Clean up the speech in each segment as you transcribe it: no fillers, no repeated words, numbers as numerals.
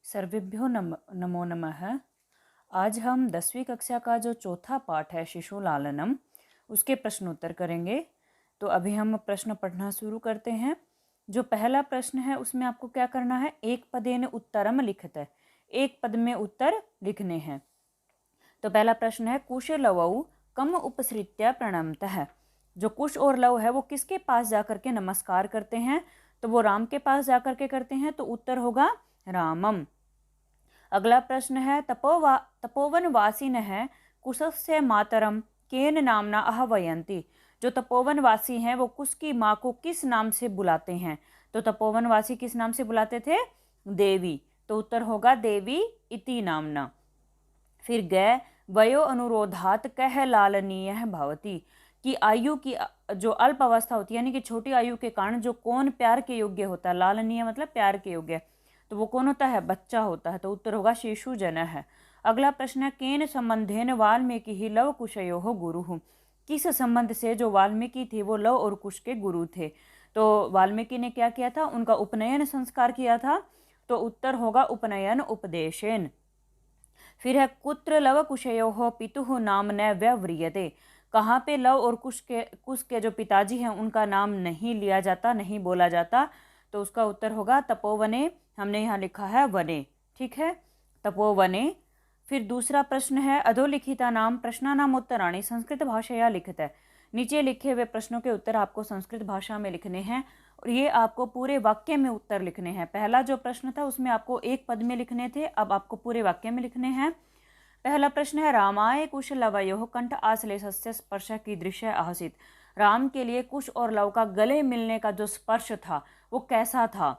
सर्वेभ्यो नमो नमः। आज हम 10वीं कक्षा का जो चौथा पाठ है शिशु लालनम, उसके प्रश्न उत्तर करेंगे। तो अभी हम प्रश्न पढ़ना शुरू करते हैं। जो पहला प्रश्न है उसमें आपको क्या करना है, एक पदेन उत्तरम लिखत है, एक पद में उत्तर लिखने हैं। तो पहला प्रश्न है कुश लवऊ कम उपसृत्य प्रणमतः। जो कुश और लव है वो किसके पास जाकर के नमस्कार करते हैं, तो वो राम के पास जाकर के करते हैं, तो उत्तर होगा रामम। अगला प्रश्न है तपोवन वासिन है कुशस्य मातरम केन नामना आह्वयन्ति। जो तपोवन वासी हैं वो कुश की माँ को किस नाम से बुलाते हैं, तो तपोवन वासी किस नाम से बुलाते थे, देवी, तो उत्तर होगा देवी इति नामना। फिर गय वयो अनुरोधात कह लालनीय भवती, कि आयु की जो अल्प अवस्था होती है यानी कि छोटी आयु के कारण जो कौन प्यार के योग्य होता है, लालनीय मतलब प्यार के योग्य, तो वो कौन होता है, बच्चा होता है, तो उत्तर होगा शिशु जन है। अगला प्रश्न है केन संबंधेन वाल्मीकि ही लव कुशयो गुरु। किस संबंध से जो वाल्मीकि थे वो लव और कुश के गुरु थे, तो वाल्मीकि ने क्या किया था, उनका उपनयन संस्कार किया था, तो उत्तर होगा उपनयन उपदेशेन। फिर है कुत्र लव कुशयो पितुः नाम न व्यव्रियते। कहाँ पे लव और कुश के जो पिताजी हैं उनका नाम नहीं लिया जाता, नहीं बोला जाता, तो उसका उत्तर होगा तपोवने। हमने यहाँ लिखा है वने, ठीक है, तपोवने। फिर दूसरा प्रश्न है अधोलिखिता नाम प्रश्नानाम उत्तराणि संस्कृत भाषाया लिखित है। नीचे लिखे हुए प्रश्नों के उत्तर आपको संस्कृत भाषा में लिखने हैं और ये आपको पूरे वाक्य में उत्तर लिखने हैं। पहला जो प्रश्न था उसमें आपको एक पद में लिखने थे, अब आपको पूरे वाक्य में लिखने हैं। पहला प्रश्न है रामाय कुश लवयोः कंठ आश्लेषस्य स्पर्श कीदृशः आसीत्। राम के लिए कुश और लव का गले मिलने का जो स्पर्श था वो कैसा था,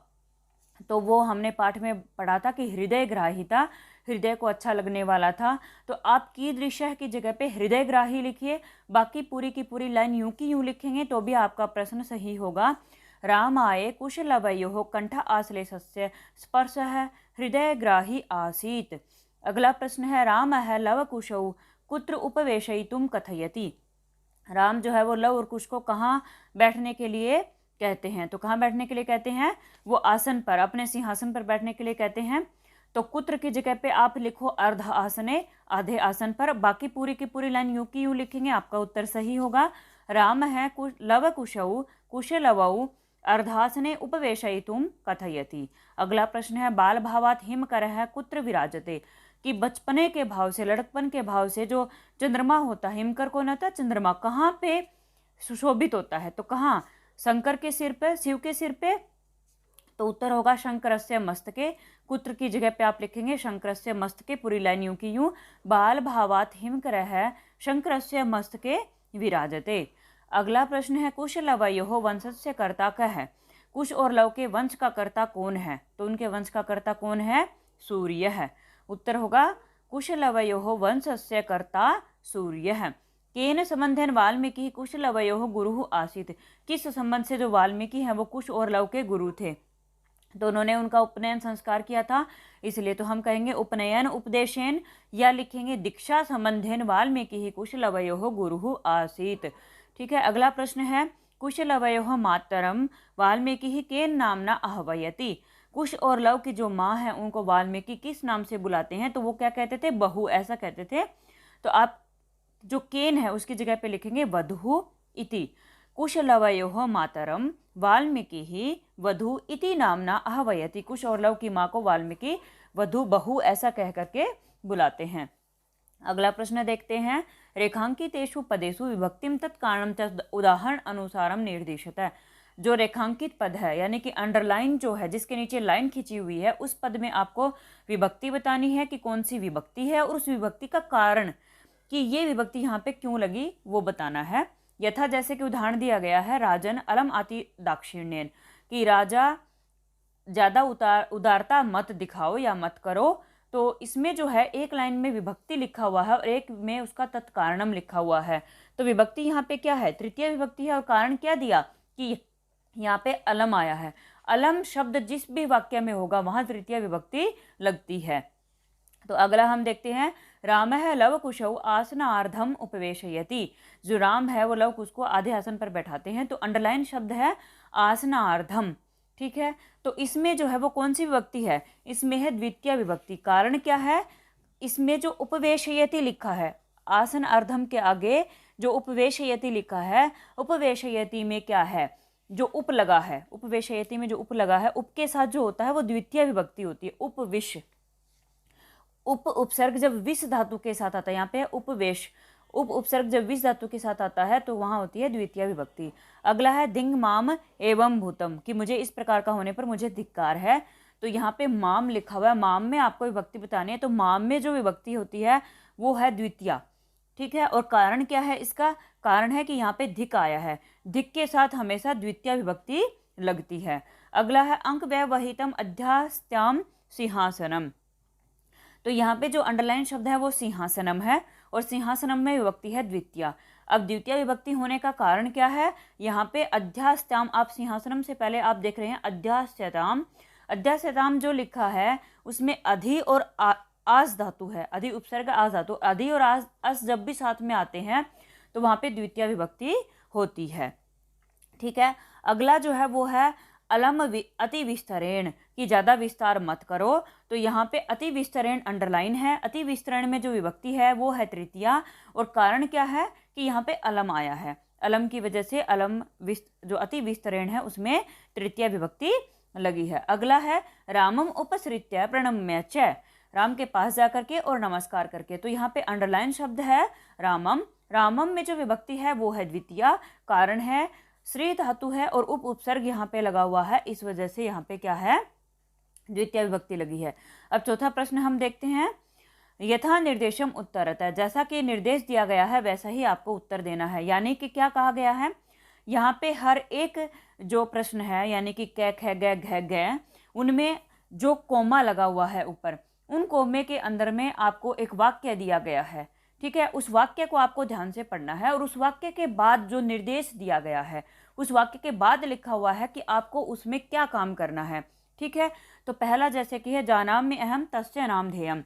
तो वो हमने पाठ में पढ़ा था कि हृदय ग्राही था, हृदय को अच्छा लगने वाला था। तो आप कीदृशः की जगह पे हृदय ग्राही लिखिए, बाकी पूरी की पूरी लाइन यूं की यूं लिखेंगे तो भी आपका प्रश्न सही होगा। रामाय कुश लवयोः कंठ आश्लेषस्य स्पर्शः हृदय ग्राही आसीत्। अगला प्रश्न है राम है लव कुशौ कुत्र उपवेशयितुं कथयति। राम जो है वो लव और कुश को कहाँ बैठने के लिए कहते हैं, तो कहाँ बैठने के लिए कहते हैं, वो आसन पर, अपने सिंहासन पर बैठने के लिए कहते हैं। तो कुत्र की जगह पे आप लिखो अर्ध आसने, आधे आसन पर, बाकी पूरी की पूरी लाइन यूं की यूं लिखेंगे, आपका उत्तर सही होगा। राम है लव कुशौ कुश लवौ अर्धासने उपवेशयितुं कथयति। अगला प्रश्न है बाल भावात हिम करः कुत्र विराजते। कि बचपने के भाव से, लड़कपन के भाव से जो चंद्रमा होता है, हिमकर कौन होता है, चंद्रमा, कहाँ पे सुशोभित होता है, तो कहाँ, शंकर के सिर पे, शिव के सिर पे, तो उत्तर होगा शंकरस्य मस्तके। कुत्र की जगह पे आप लिखेंगे शंकरस्य मस्तके, पूरी लाइन यूं की यूं, बाल भावात हिमकरः शंकरस्य मस्तके विराजते। अगला प्रश्न है कुश लवयोः वंशस्य कर्ता कः है। कुश और लव के वंश का कर्ता कौन है, तो उनके वंश का कर्ता कौन है, सूर्य है। उत्तर होगा कुश लवयोः वंशस्य कर्ता सूर्य है। केन संबंधेन वाल्मीकि कुश लवयोः गुरुः आसीत्। किस संबंध से जो वाल्मीकि हैं वो कुश और लव के गुरु थे, तो उन्होंने उनका उपनयन संस्कार किया था, इसलिए तो हम कहेंगे उपनयन उपदेशेन, या लिखेंगे दीक्षा संबंधेन वाल्मीकि कुश लवयोः गुरुः आसीत्। ठीक है, अगला प्रश्न है कुश लवयोः मातरम वाल्मीकि केन नामना आह्वयति। कुश और लव की जो माँ है उनको वाल्मीकि किस नाम से बुलाते हैं, तो वो क्या कहते थे, बहू, ऐसा कहते थे। तो आप जो केन है उसकी जगह पे लिखेंगे वधु इति। कुश लवयोः मातरम वाल्मीकि ही वधु इति नामना आह्वयति। कुश और लव की माँ को वाल्मीकि वधु, बहू ऐसा कह करके बुलाते हैं। अगला प्रश्न देखते हैं रेखांकितेषु पदेषु विभक्तिम तत्कारणम च उदाहरण अनुसारम निर्दिशत है। जो रेखांकित पद है यानी कि अंडरलाइन जो है, जिसके नीचे लाइन खिंची हुई है, उस पद में आपको विभक्ति बतानी है कि कौन सी विभक्ति है और उस विभक्ति का कारण, कि ये विभक्ति यहाँ पे क्यों लगी वो बताना है। यथा जैसे कि उदाहरण दिया गया है राजन अलम आति दाक्षिण्यन, कि राजा ज़्यादा उदारता मत दिखाओ या मत करो। तो इसमें जो है एक लाइन में विभक्ति लिखा हुआ है और एक में उसका तत्कारणम लिखा हुआ है। तो विभक्ति यहाँ पे क्या है, तृतीय विभक्ति है, और कारण क्या दिया कि यहाँ पे अलम आया है। अलम शब्द जिस भी वाक्य में होगा वहाँ तृतीय विभक्ति लगती है। तो अगला हम देखते हैं राम है लव कुशौ आसनार्धम उपवेशयति। जो राम है वो लव कुश को आधे आसन पर बैठाते हैं, तो अंडरलाइन शब्द है आसनार्धम, ठीक है, तो इसमें जो है वो कौन सी विभक्ति है, इसमें है द्वितीय विभक्ति। कारण क्या है, इसमें जो उपवेशयति लिखा है, आसन अर्धम के आगे जो उपवेशयति लिखा है, उपवेशयति में क्या है, जो उप लगा है, उपवेशयति में जो उप लगा है, उप के साथ जो होता है वो द्वितीय विभक्ति होती है। उपविश, उप उपसर्ग जब विष धातु के साथ आता है, यहाँ पे उपवेश, उप उपसर्ग जब विष धातु के साथ आता है तो वहां होती है द्वितीय विभक्ति। अगला है दिंग माम एवं भूतम, कि मुझे इस प्रकार का होने पर मुझे धिक्कार है। तो यहाँ पे माम लिखा हुआ है, माम में आपको विभक्ति बतानी है, तो माम में जो विभक्ति होती है वो है द्वितीय। ठीक है, और कारण क्या है इसका, कारण है कि यहाँ पे धिक आया है, धिक के साथ हमेशा द्वितीय विभक्ति लगती है। अगला है अंक व्यवहितम अध्यास्त्याम सिंहासनम, तो यहाँ पे जो अंडरलाइन शब्द है वो सिंहासनम है, और सिंहासनम में विभक्ति है द्वितीय। अब द्वितीय विभक्ति होने का कारण क्या है, यहाँ पे अध्यास्त्याम, आप सिंहासनम से पहले आप देख रहे हैं अध्यास्यताम, अध्यास्यताम जो लिखा है उसमें अधि और आस धातु है, अधि उपसर्ग आस धातु, अधि और आस जब भी साथ में आते हैं तो वहाँ पे द्वितीय विभक्ति होती है। ठीक है, अगला जो है वो है अलम अति विस्तरेण, कि ज़्यादा विस्तार मत करो, तो यहाँ पे अति विस्तरेण अंडरलाइन है, अति विस्तरण में जो विभक्ति है वो है तृतीया, और कारण क्या है कि यहाँ पे अलम आया है, अलम की वजह से अलम जो अति विस्तरेण है उसमें तृतीय विभक्ति लगी है। अगला है रामम उपसृत्य प्रणम्य च, राम के पास जाकर के और नमस्कार करके, तो यहाँ पे अंडरलाइन शब्द है रामम, रामम में जो विभक्ति है वो है द्वितीय, कारण है श्री धातु है और उप उपसर्ग यहाँ पे लगा हुआ है, इस वजह से यहाँ पे क्या है, द्वितीय विभक्ति लगी है। अब चौथा प्रश्न हम देखते हैं, यथा निर्देशम उत्तरतः, जैसा कि निर्देश दिया गया है वैसा ही आपको उत्तर देना है। यानी कि क्या कहा गया है, यहाँ पे हर एक जो प्रश्न है, यानी कि कै ख ग घ ग, उनमें जो कोमा लगा हुआ है ऊपर, उन कोमे के अंदर में आपको एक वाक्य दिया गया है। ठीक है, उस वाक्य को आपको ध्यान से पढ़ना है, और उस वाक्य के बाद जो निर्देश दिया गया है, उस वाक्य के बाद लिखा हुआ है कि आपको उसमें क्या काम करना है। ठीक है, तो पहला जैसे कि है जानाम में अहम तस्य नाम ध्येयम,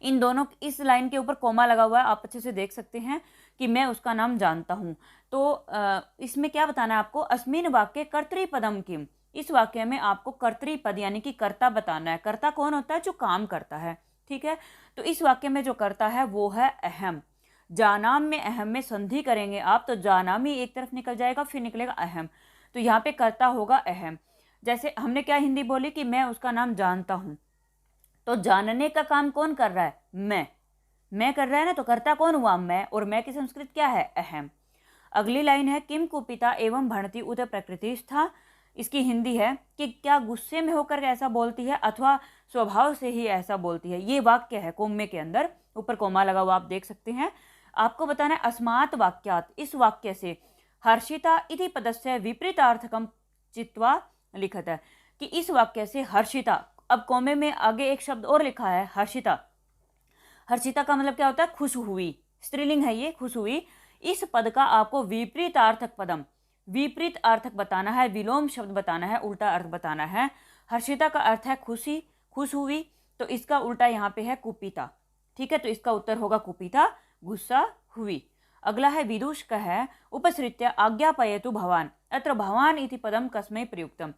इन दोनों, इस लाइन के ऊपर कोमा लगा हुआ है, आप अच्छे से देख सकते हैं कि मैं उसका नाम जानता हूँ। तो इसमें क्या बताना है आपको, अस्मिन वाक्य कर्तृपदम किम, इस वाक्य में आपको कर्तृपद यानी कि कर्ता बताना है। कर्ता कौन होता है, जो काम करता है। ठीक है, तो इस वाक्य में जो कर्ता है वो है अहम। जानाम में अहम में संधि करेंगे आप, तो जानामी एक तरफ निकल जाएगा, फिर निकलेगा अहम, तो यहाँ पे कर्ता होगा अहम। जैसे हमने क्या हिंदी बोली कि मैं उसका नाम जानता हूँ, तो जानने का काम कौन कर रहा है, मैं कर रहा है ना, तो कर्ता कौन हुआ, मैं, और मैं की संस्कृत क्या है, अहम। अगली लाइन है किम कुपिता एवं भणति उत प्रकृति स्था, इसकी हिंदी है कि क्या गुस्से में होकर ऐसा बोलती है अथवा स्वभाव से ही ऐसा बोलती है। ये वाक्य है कोमे के अंदर, ऊपर कोमा लगा हुआ आप देख सकते हैं। आपको बताना है अस्मात् वाक्यात, इस वाक्य से हर्षिता इति पदस्य विपरीतार्थकम चित्वा लिखत है, कि इस वाक्य से हर्षिता, अब कोमे में आगे एक शब्द और लिखा है हर्षिता, हर्षिता का मतलब क्या होता है, खुश हुई, स्त्रीलिंग है ये, खुश हुई। इस पद का आपको विपरीतार्थक पदम, विपरीत अर्थक बताना है, विलोम शब्द बताना है, उल्टा अर्थ बताना है। हर्षिता का अर्थ है खुशी, खुश हुई, तो इसका उल्टा यहाँ पे है कुपिता। ठीक है, तो इसका उत्तर होगा कुपिता, गुस्सा हुई। अगला है विदूषक है उपसृत्य आज्ञापयतु भवान, अत्र भवान इति पदम कस्मै प्रयुक्तम,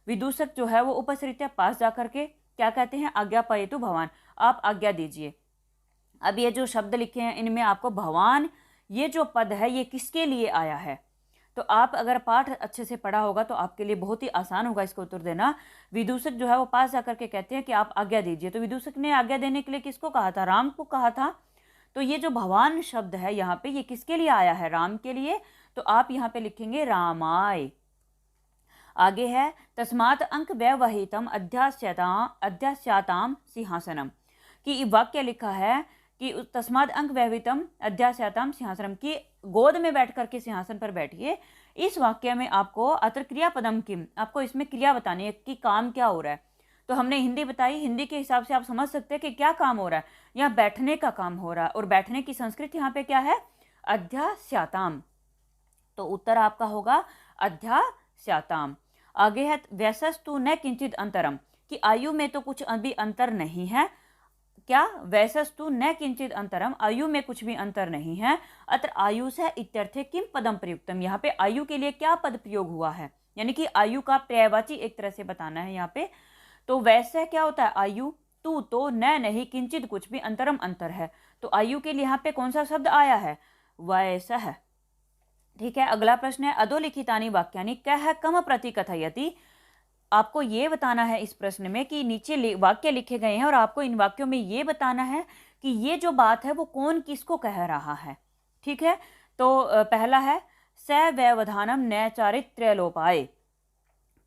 विदूषक जो है वो उपसृत्य पास जाकर के क्या कहते हैं, आज्ञापयतु भवान, आप आज्ञा दीजिए। अब ये जो शब्द लिखे हैं इनमें आपको भवान, ये जो पद है ये किसके लिए आया है, तो आप अगर पाठ अच्छे से पढ़ा होगा तो आपके लिए बहुत ही आसान होगा इसका उत्तर देना। विदूषक जो है वो पास जाकर के कहते हैं कि आप आज्ञा दीजिए, तो विदूषक ने आज्ञा देने के लिए किसको कहा था, राम को कहा था। तो ये जो भवान शब्द है यहाँ पे ये किसके लिए आया है, राम के लिए, तो आप यहाँ पे लिखेंगे रामाय। आगे है तस्मात् अंक व्यवहितम अध्यास्याताम सिंहासनम, कि वाक्य लिखा है कि तस्मात् अंक व्यवहितम अध्यास्याताम सिंहासनम, की गोद में बैठ करके सिंहासन पर बैठिए। इस वाक्य में आपको अत्र क्रियापदम किम, आपको इसमें क्रिया बतानी है कि काम क्या हो रहा है। तो हमने हिंदी बताई, हिंदी के हिसाब से आप समझ सकते हैं कि क्या काम हो रहा है, यहाँ बैठने का काम हो रहा है, और बैठने की संस्कृत यहाँ पे क्या है, अध्यास्याताम, तो उत्तर आपका होगा अध्यास्याताम। आगे है वैसस्तु न किंचित अंतरम, कि आयु में तो कुछ अभी अंतर नहीं है, क्या, वैसस्तु न किंचित अंतरम, आयु में कुछ भी अंतर नहीं है। अत्र आयु से इत्यर्थे किम पदम प्रयुक्तम, यहाँ पे आयु के लिए क्या पद प्रयोग हुआ है, यानी कि आयु का पर्यायवाची एक तरह से बताना है यहाँ पे। तो वैसे क्या होता है आयु, तू तो, न नहीं, किंचित कुछ भी, अंतरम अंतर है। तो आयु के लिए यहाँ पे कौन सा शब्द आया है, वैसा है। ठीक है, अगला प्रश्न है अधोलिखितानि वाक्यानि कह कम प्रतिकथयति। आपको ये बताना है इस प्रश्न में कि नीचे वाक्य लिखे गए हैं और आपको इन वाक्यों में ये बताना है कि ये जो बात है वो कौन किसको कह रहा है। ठीक है, तो पहला है स व्यवधानम न चारित्र्य लोपाय,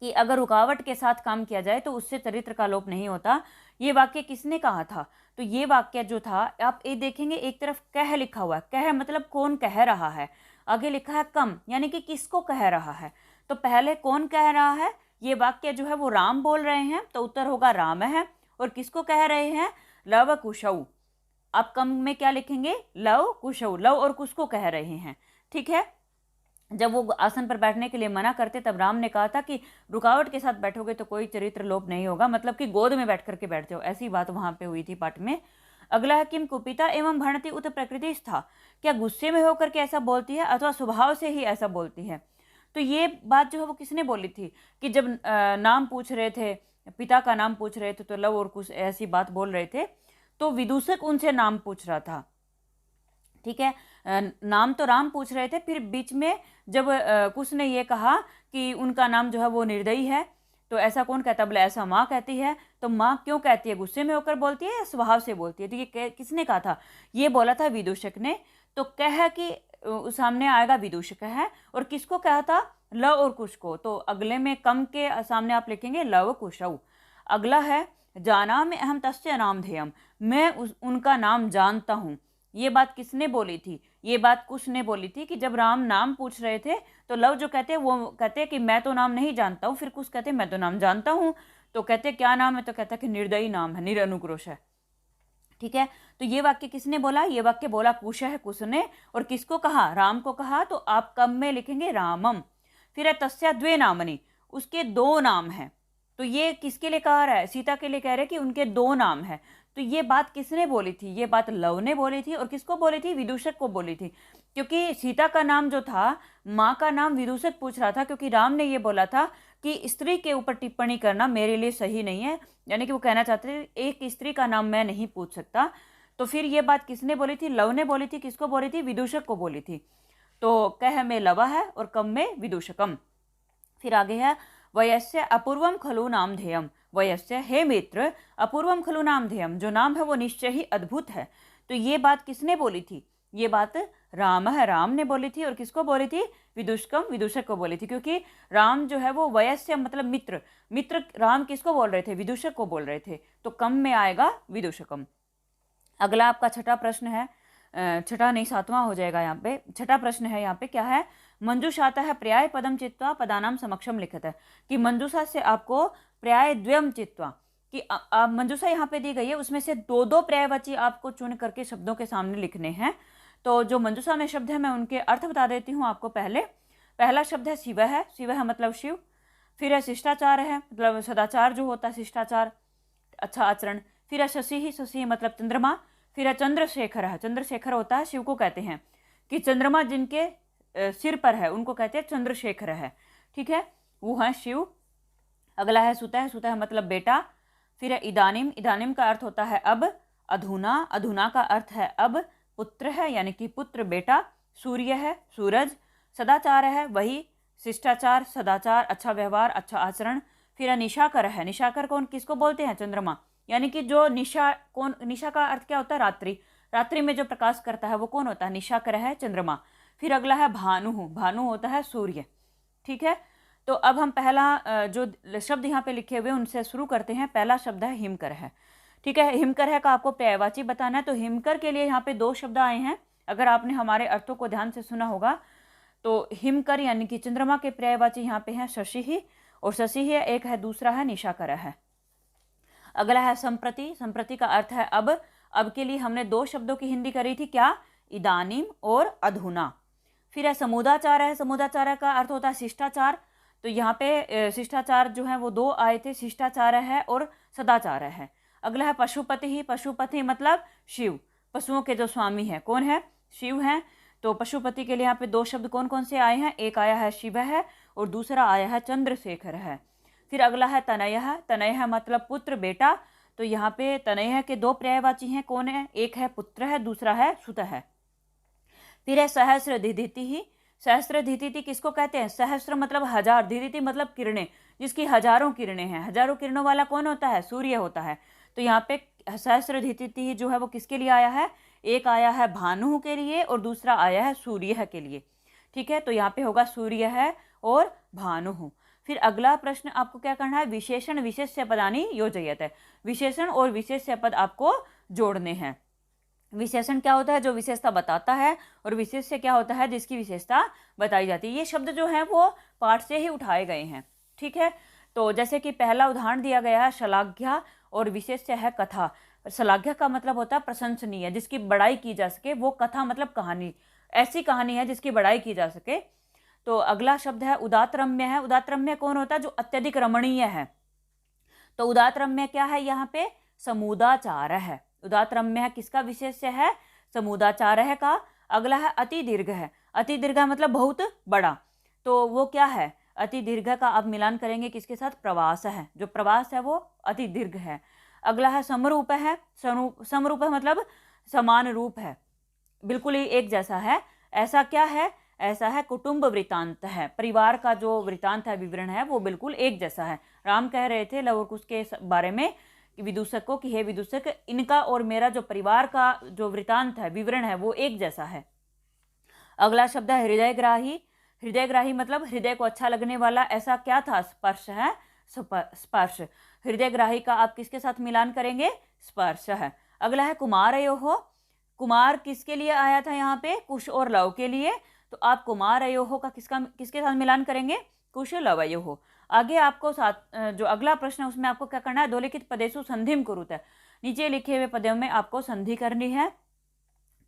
कि अगर रुकावट के साथ काम किया जाए तो उससे चरित्र का लोप नहीं होता। ये वाक्य किसने कहा था, तो ये वाक्य जो था आप ये देखेंगे एक तरफ कह लिखा हुआ है, कह मतलब कौन कह रहा है, आगे लिखा है कम यानी कि किसको कह रहा है। तो पहले कौन कह रहा है, ये वाक्य जो है वो राम बोल रहे हैं, तो उत्तर होगा राम है। और किसको कह रहे हैं, लव कुशौ। आप कम में क्या लिखेंगे, लव कुशौ, लव और कुश को कह रहे हैं। ठीक है, जब वो आसन पर बैठने के लिए मना करते तब राम ने कहा था कि रुकावट के साथ बैठोगे तो कोई चरित्र लोप नहीं होगा, मतलब कि गोद में बैठ करके बैठ जाओ, ऐसी बात वहां पे हुई थी पाठ में। अगला है किम कुपिता एवं भणति उत प्रकृति था, क्या गुस्से में होकर के ऐसा बोलती है अथवा स्वभाव से ही ऐसा बोलती है। तो ये बात जो है वो किसने बोली थी कि जब नाम पूछ रहे थे, पिता का नाम पूछ रहे थे तो लव और कुश ऐसी बात बोल रहे थे, तो विदूषक उनसे नाम पूछ रहा था। ठीक है, नाम तो राम पूछ रहे थे, फिर बीच में जब कुश ने ये कहा कि उनका नाम जो है वो निर्दयी है, तो ऐसा कौन कहता, बोले ऐसा माँ कहती है। तो माँ क्यों कहती है, गुस्से में होकर बोलती है या स्वभाव से बोलती है, तो ये किसने कहा था, ये बोला था विदूषक ने। तो कह कि सामने आएगा विदूषक है, और किसको कहा था, लव और कुश को। तो अगले में कम के सामने आप लिखेंगे लव कुशौ। अगला है जाना में अहम तस्य नाम धेयम, मैं उनका नाम जानता हूँ। ये बात किसने बोली थी, ये बात कुश ने बोली थी कि जब राम नाम पूछ रहे थे तो लव जो कहते हैं वो कहते हैं कि मैं तो नाम नहीं जानता हूँ, फिर कुश कहते हैं मैं तो नाम जानता हूँ। तो कहते क्या नाम है, तो कहता है कि निर्दयी नाम है, निरनुक्रोश है। ठीक है, तो ये वाक्य किसने बोला, ये वाक्य बोला कुश है, कुश ने। और किसको कहा, राम को कहा। तो आप कम में लिखेंगे रामम। फिर है तस्या द्वे नामनी, उसके दो नाम हैं। तो ये किसके लिए कह रहा है, सीता के लिए कह रहे हैं कि उनके दो नाम है। तो ये बात किसने बोली थी, ये बात लव ने बोली थी। और किसको बोली थी, विदूषक को बोली थी, क्योंकि सीता का नाम जो था, माँ का नाम विदूषक पूछ रहा था, क्योंकि राम ने ये बोला था कि स्त्री के ऊपर टिप्पणी करना मेरे लिए सही नहीं है, यानी कि वो कहना चाहते थे एक स्त्री का नाम मैं नहीं पूछ सकता। तो फिर ये बात किसने बोली थी, लव ने बोली थी। किसको बोली थी, विदूषक को बोली थी। तो कह में लवा है और कम में विदूषकम। फिर आगे है वयस्य अपूर्वम खलु नाम ध्येयम, वयस्य हे मित्र अपूर्वम खलु नाम ध्येयम, जो नाम है वो निश्चय ही अद्भुत है। तो ये बात किसने बोली थी, ये बात राम है, राम ने बोली थी। और किसको बोली थी, विदूषकम, विदूषक को बोली थी। क्योंकि राम जो है वो वयस्य मतलब मित्र, मित्र राम किसको बोल रहे थे, विदूषक को बोल रहे थे। तो कम में आएगा विदूषकम। अगला आपका छठा प्रश्न है, छठा नहीं सातवां हो जाएगा यहाँ पे। छठा प्रश्न है यहाँ पे क्या है, मंजूषाता है पर्याय पदम चित्वा पदानाम समक्षम लिखित है, कि मंजूषा से आपको पर्याय द्वयम चित्वा, कि मंजूषा यहाँ पे दी गई है, उसमें से दो दो पर्यायवाची आपको चुन करके शब्दों के सामने लिखने हैं। तो जो मंजूषा में शब्द है मैं उनके अर्थ बता देती हूँ आपको। पहला शब्द है शिव है, शिव है मतलब शिव। फिर है शिष्टाचार है, मतलब सदाचार जो होता है, शिष्टाचार, अच्छा आचरण। फिर है शशि ही, शशि मतलब चंद्रमा। फिर है चंद्रशेखर है, चंद्रशेखर होता है शिव को कहते हैं, कि चंद्रमा जिनके सिर पर है उनको कहते हैं चंद्रशेखर है। ठीक है, वो है शिव। अगला है सुतः, सुतः मतलब बेटा। फिर है इदानीम, इदानीम का अर्थ होता है अब। अधुना, अधुना का अर्थ है अब। पुत्र है यानी कि पुत्र, बेटा। सूर्य है, सूरज। सदाचार है वही, शिष्टाचार, सदाचार, अच्छा व्यवहार, अच्छा आचरण। फिर है निशाकर है, निशाकर कौन किसको बोलते हैं, चंद्रमा, यानी कि जो निशा, कौन, निशा का अर्थ क्या होता है, रात्रि, रात्रि में जो प्रकाश करता है वो कौन होता है, निशाकर है, चंद्रमा। फिर अगला है भानु, भानु होता है सूर्य। ठीक है, तो अब हम पहला जो शब्द यहाँ पे लिखे हुए उनसे शुरू करते हैं। पहला शब्द है हिमकर है। ठीक है, हिमकर है का आपको पर्यायवाची बताना है। तो हिमकर के लिए यहाँ पे दो शब्द आए हैं, अगर आपने हमारे अर्थों को ध्यान से सुना होगा तो हिमकर यानी कि चंद्रमा के पर्यायवाची यहाँ पे हैं शशि ही, और शशि ही एक है, दूसरा है निशाकर है। अगला है संप्रति, संप्रति का अर्थ है अब। अब के लिए हमने दो शब्दों की हिंदी करी थी, क्या, इदानीम और अधुना। फिर है समुदाचार है, समुदाचार का अर्थ होता है शिष्टाचार। तो यहाँ पे शिष्टाचार जो है वो दो आए थे, शिष्टाचार है और सदाचार है। अगला है पशुपति ही, पशुपति मतलब शिव, पशुओं के जो स्वामी है कौन है, शिव है। तो पशुपति के लिए यहाँ पे दो शब्द कौन कौन से आए हैं, एक आया है शिव है और दूसरा आया है चंद्रशेखर है। फिर अगला है तनयः, तनयः मतलब पुत्र बेटा। तो यहाँ पे तनयः के दो पर्यायवाची हैं, कौन है? एक है पुत्र है, दूसरा है सुत है। फिर है सहस्रधिदिति। सहस्रधिदिति किसको कहते हैं? सहस्र मतलब हजार, धिदिति मतलब किरणें, जिसकी हजारों किरणें हैं। हजारों किरणों वाला कौन होता है? सूर्य होता है। तो यहाँ पे सहस्रधिदिति जो है वो किसके लिए आया है? एक आया है भानु के लिए और दूसरा आया है सूर्य के लिए। ठीक है, तो यहाँ पे होगा सूर्य है और भानु। फिर अगला प्रश्न आपको क्या करना है? विशेषण विशेष्य पदानि योजयत है। विशेषण और विशेष्य पद आपको जोड़ने हैं। विशेषण क्या होता है? जो विशेषता बताता है, और विशेष्य क्या होता है? जिसकी विशेषता बताई जाती है। ये शब्द जो है वो पाठ से ही उठाए गए हैं। ठीक है, तो जैसे कि पहला उदाहरण दिया गया है शलाघ्या, और विशेष्य है कथा। शलाघ्या का मतलब होता है प्रशंसनीय, जिसकी बड़ाई की जा सके। वो कथा मतलब कहानी, ऐसी कहानी है जिसकी बड़ाई की जा सके। तो अगला शब्द है उदात्तरम्य है। उदात्तरम्य कौन होता है? जो अत्यधिक रमणीय है। तो उदात्तरम्य क्या है? यहाँ पे समुदाचार है। उदात्तरम्य किसका विशेष्य है? समुदाचार है का। अगला है अति दीर्घ है। अति दीर्घ मतलब बहुत बड़ा। तो वो क्या है? अति दीर्घ का आप मिलान करेंगे किसके साथ? प्रवास है। जो प्रवास है वो अति दीर्घ है। अगला है समरूप है। समरूप है मतलब समान रूप है, बिल्कुल ही एक जैसा है। ऐसा क्या है? ऐसा है कुटुंब वृतांत है। परिवार का जो वृतांत है, विवरण है, वो बिल्कुल एक जैसा है। राम कह रहे थे लव कुश के बारे में विदूषक को कि हे विदूषक, इनका और मेरा जो परिवार का जो वृतांत है, विवरण है, वो एक जैसा है। अगला शब्द है हृदयग्राही। हृदयग्राही मतलब हृदय को अच्छा लगने वाला। ऐसा क्या था? स्पर्श है। स्पर्श। हृदयग्राही का आप किसके साथ मिलान करेंगे? स्पर्श है। अगला है कुमारयोः। कुमार किसके लिए आया था यहाँ पे? कुश और लव के लिए। तो आप कुमारयोः का किसके साथ मिलान करेंगे? कुश लवयोः। आगे आपको साथ जो अगला प्रश्न है उसमें आपको क्या करना है? अधोलिखित पदेषु संधिम कुरुत है। नीचे लिखे हुए पदों में आपको संधि करनी है।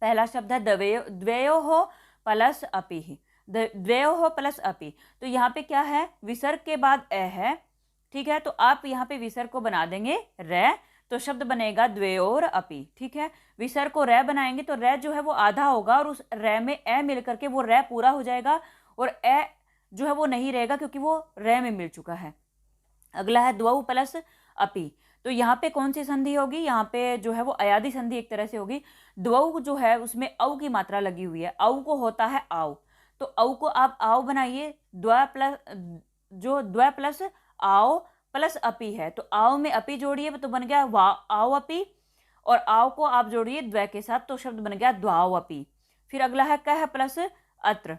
पहला शब्द है द्वयोः प्लस अपि। द्वयोः प्लस अपि। तो यहाँ पे क्या है? विसर्ग के बाद ए है। ठीक है, तो आप यहाँ पे विसर्ग को बना देंगे रे, तो शब्द बनेगा द्वयोर अपि। ठीक है, विसर्ग को रे बनाएंगे तो रे जो है वो आधा होगा, और उस रे में ए मिल करके वो रे पूरा हो जाएगा, और ए जो है वो नहीं रहेगा क्योंकि वो रे में मिल चुका है। अगला है द्वौ प्लस अपि। तो यहाँ पे कौन सी संधि होगी? यहाँ पे जो है वो अयादि संधि एक तरह से होगी। द्वौ जो है उसमें औ की मात्रा लगी हुई है। औ को होता है आओ, तो औ को आप आओ बनाइए। द्व प्लस आओ प्लस अपि है, तो आओ में अपि जोड़िए तो बन गया आओ अपि, और आओ को आप जोड़िए द्व के साथ तो शब्द बन गया द्वाओ अपि। फिर अगला है कह प्लस अत्र।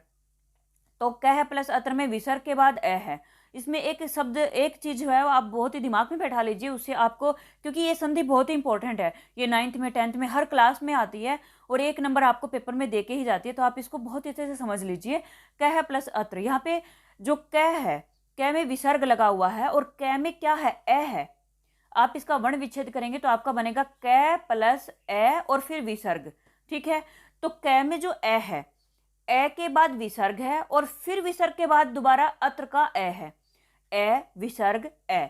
तो कह प्लस अत्र में विसर्ग के बाद ए है। इसमें एक शब्द, एक चीज जो है वो आप बहुत ही दिमाग में बैठा लीजिए, उससे आपको, क्योंकि ये संधि बहुत ही इंपॉर्टेंट है। ये 9th में 10th में हर क्लास में आती है, और 1 नंबर आपको पेपर में दे के ही जाती है। तो आप इसको बहुत अच्छे से समझ लीजिए। कह प्लस अत्र, यहाँ पे जो कह है, कह में विसर्ग लगा हुआ है, और कह में क्या है? ए है। आप इसका वर्ण विच्छेद करेंगे तो आपका बनेगा क प्लस ए और फिर विसर्ग। ठीक है, तो क में जो ए है, ए के बाद विसर्ग है, और फिर विसर्ग के बाद दोबारा अत्र का ए है। ए विसर्ग ए।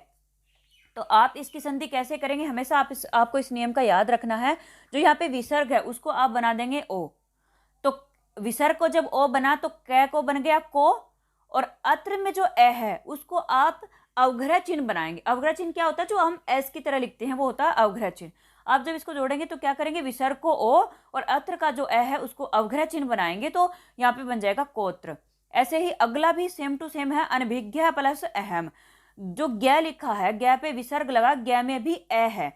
तो आप इसकी संधि कैसे करेंगे? हमेशा आपको इस नियम का याद रखना है। जो यहाँ पे विसर्ग है उसको आप बना देंगे ओ। तो विसर्ग को जब ओ बना तो क को बन गया को, और अत्र में जो ए है उसको आप अवग्रह चिन्ह बनाएंगे। अवग्रह चिन्ह क्या होता है? जो हम एस की तरह लिखते हैं वो होता है अवग्रह चिन्ह। आप जब इसको जोड़ेंगे तो क्या करेंगे? विसर्ग को ओ और अत्र का जो ए है उसको अवग्रह चिन्ह बनाएंगे, तो यहाँ पे बन जाएगा कोत्र। ऐसे ही अगला भी सेम टू सेम है, अनभिज्ञ प्लस अहम। जो ज्ञ लिखा है, ज्ञ पे विसर्ग लगा, ज्ञ में भी ए है,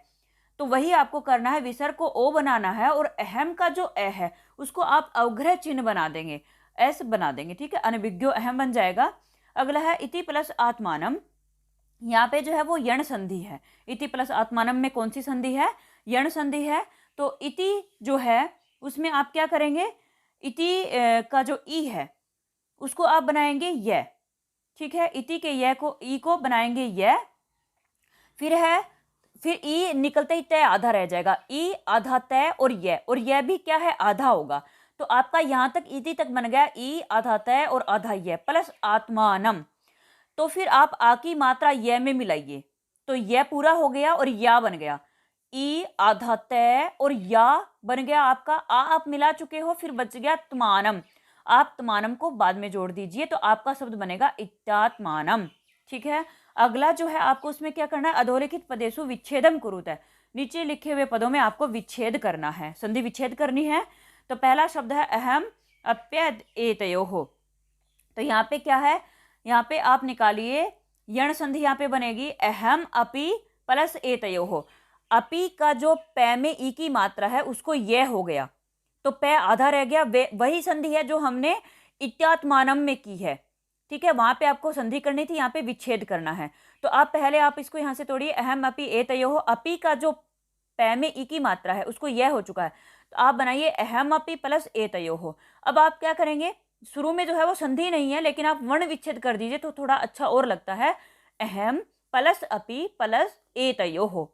तो वही आपको करना है। विसर्ग को ओ बनाना है, और अहम का जो ए है उसको आप अवग्रह चिन्ह बना देंगे, एस बना देंगे। ठीक है, अनभिज्ञो अहम बन जाएगा। अगला है इति प्लस आत्मानम। यहाँ पे जो है वो यण संधि है। इति प्लस आत्मानम में कौन सी संधि है? यण संधि है। तो इति जो है उसमें आप क्या करेंगे? इति का जो ई है उसको आप बनाएंगे य। ठीक है, इति के य को, ई को बनाएंगे य। फिर ई निकलते ही तय आधा रह जाएगा। ई आधा तय और यह भी क्या है? आधा होगा। तो आपका यहां तक इति तक बन गया ई आधा तय और आधा य प्लस आत्मानम। तो फिर आप आ की मात्रा य में मिलाइए, तो यह पूरा हो गया और या बन गया। ई आधा तय और या बन गया आपका। आ आप मिला चुके हो, फिर बच गया त्मानम। आत्मानम को बाद में जोड़ दीजिए तो आपका शब्द बनेगा इत्यात्मानम। ठीक है, अगला जो है आपको उसमें क्या करना है, अधोलिखित पदेषु विच्छेदम कुरुत है, नीचे लिखे हुए पदों में आपको विच्छेद करना है, संधि विच्छेद करनी है। तो पहला शब्द है अहम अप्यद एतयोः। तो यहाँ पे क्या है, यहाँ पे आप निकालिए यण संधि यहाँ पे बनेगी अहम अपि प्लस एतयोः। अपि का जो पै में ई की मात्रा है उसको ये हो गया, तो पै आधा रह गया, वही संधि है जो हमने इत्यात्मानम में की है। ठीक है, वहां पे आपको संधि करनी थी, यहाँ पे विच्छेद करना है। तो आप पहले आप इसको यहाँ से तोड़िए, अहम अपि एतयोः, अपि का जो पै में ई की मात्रा है उसको यह हो चुका है, तो आप बनाइए अहम अपि प्लस एतयोः। अब आप क्या करेंगे, शुरू में जो है वो संधि नहीं है लेकिन आप वर्ण विच्छेद कर दीजिए तो थोड़ा अच्छा और लगता है, अहम प्लस अपि प्लस एतयोः।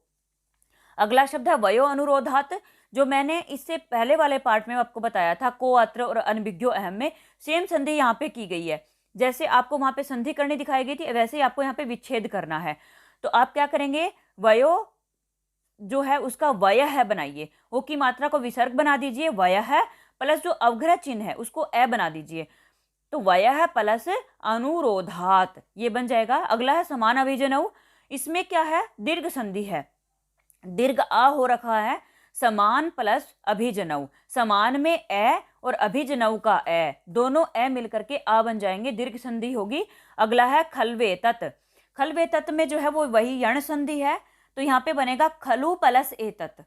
अगला शब्द है वयो अनुरोधात, जो मैंने इससे पहले वाले पार्ट में आपको बताया था, को अत्र और अनभिज्ञो अहम में सेम संधि यहाँ पे की गई है। जैसे आपको वहां पे संधि करनी दिखाई गई थी वैसे ही आपको यहाँ पे विच्छेद करना है। तो आप क्या करेंगे, वयो जो है उसका वय है बनाइए, वो की मात्रा को विसर्ग बना दीजिए, वय है प्लस जो अवग्रह चिन्ह है उसको ए बना दीजिए, तो वय है प्लस अनुरोधात ये बन जाएगा। अगला है समान अभिजनऊ, इसमें क्या है, दीर्घ संधि है, दीर्घ आ हो रखा है, समान प्लस अभिजनऊ, समान में ए और अभिजनऊ का ए, दोनों ए मिलकर के आ बन जाएंगे, दीर्घ संधि होगी। अगला है खलवे तत्, खलवे तत् में जो है वो वही यण संधि है, तो यहाँ पे बनेगा खलु प्लस एतत्,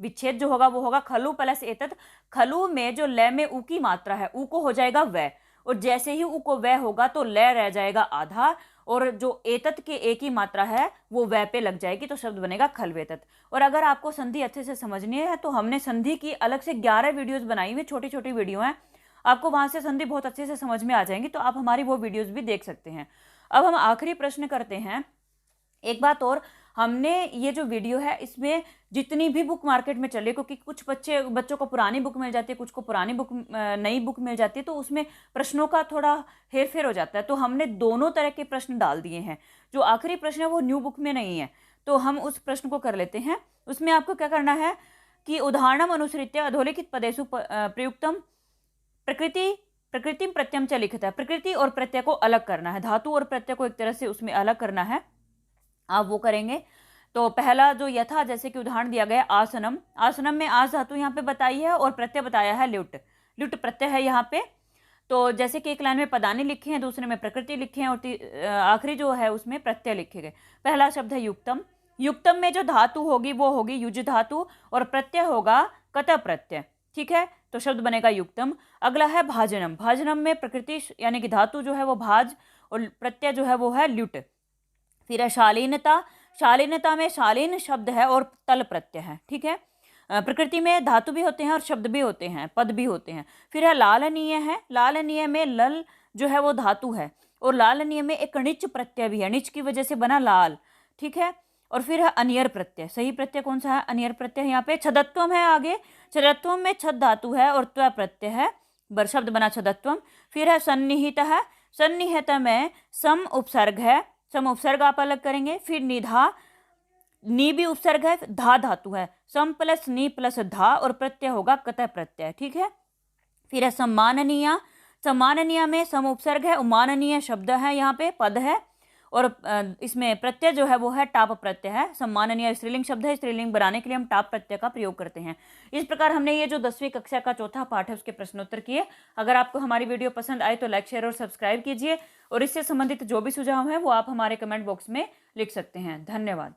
विच्छेद जो होगा वो होगा खलु प्लस एतत्। खलु में जो ल में उ की मात्रा है उ को हो जाएगा वै, और जैसे ही उ को वै होगा तो ल रह जाएगा आधा, और जो एतत् के ए की मात्रा है वो वै पे लग जाएगी, तो शब्द बनेगा खलवेतत्। और अगर आपको संधि अच्छे से समझनी है तो हमने संधि की अलग से 11 वीडियोस बनाई हुई, छोटी छोटी वीडियो हैं, आपको वहां से संधि बहुत अच्छे से समझ में आ जाएंगी, तो आप हमारी वो वीडियोस भी देख सकते हैं। अब हम आखिरी प्रश्न करते हैं। एक बात और, हमने ये जो वीडियो है इसमें जितनी भी बुक मार्केट में चले, क्योंकि कुछ बच्चों को पुरानी बुक मिल जाती है, कुछ को पुरानी बुक नई बुक मिल जाती है, तो उसमें प्रश्नों का थोड़ा हेरफेर हो जाता है, तो हमने दोनों तरह के प्रश्न डाल दिए हैं। जो आखिरी प्रश्न है वो न्यू बुक में नहीं है, तो हम उस प्रश्न को कर लेते हैं। उसमें आपको क्या करना है कि उदाहरणम अनुसृत्य अधोलिखित पदेषु प्रयुक्तम प्रकृतिम प्रत्ययम च लिखित है, प्रकृति और प्रत्यय को अलग करना है, धातु और प्रत्यय को एक तरह से उसमें अलग करना है, आप वो करेंगे। तो पहला जो यथा, जैसे कि उदाहरण दिया गया आसनम, आसनम में आस धातु यहाँ पे बताई है और प्रत्यय बताया है ल्युट, ल्युट प्रत्यय है यहाँ पे। तो जैसे कि एक लाइन में पदानी लिखे हैं, दूसरे में प्रकृति लिखे हैं, और आखिरी जो है उसमें प्रत्यय लिखे गए। पहला शब्द है युक्तम, युक्तम में जो धातु होगी वो होगी युज धातु और प्रत्यय होगा कत प्रत्यय। ठीक है, तो शब्द बनेगा युक्तम। अगला है भाजनम, भाजनम में प्रकृति यानी कि धातु जो है वो भाज और प्रत्यय जो है वो है ल्युट। फिर है शालीनता, शालीनता में शालीन शब्द है और तल प्रत्यय है। ठीक है, प्रकृति में धातु भी होते हैं और शब्द भी होते हैं, पद भी होते हैं। फिर है लालनीय है, लालनीय में लल जो है वो धातु है और लालनीय में एक णिच प्रत्यय भी है, णिच की वजह से बना लाल। ठीक है, और फिर है अनियर प्रत्यय, सही प्रत्यय कौन सा है, अनियर प्रत्यय। यहाँ पे छदत्वम है, आगे छदत्वम में छद धातु है और त्व प्रत्यय है, शब्द बना छदत्वम। फिर है सन्निहित है, सन्निहित में सम उपसर्ग है, सम उपसर्ग आप अलग करेंगे। फिर निधा, नी भी उपसर्ग है, धा धातु है, सम प्लस नी प्लस धा और प्रत्यय होगा कतः प्रत्यय। ठीक है, फिर है सम्माननीय, सम्माननीय में सम उपसर्ग है, उमाननीय शब्द है, यहाँ पे पद है और इसमें प्रत्यय जो है वो है टाप प्रत्यय है। सम्माननीय स्त्रीलिंग शब्द है, स्त्रीलिंग बनाने के लिए हम टाप प्रत्यय का प्रयोग करते हैं। इस प्रकार हमने ये जो 10वीं कक्षा का चौथा पाठ है उसके प्रश्नोत्तर किए। अगर आपको हमारी वीडियो पसंद आए तो लाइक, शेयर और सब्सक्राइब कीजिए, और इससे संबंधित जो भी सुझाव है वो आप हमारे कमेंट बॉक्स में लिख सकते हैं। धन्यवाद।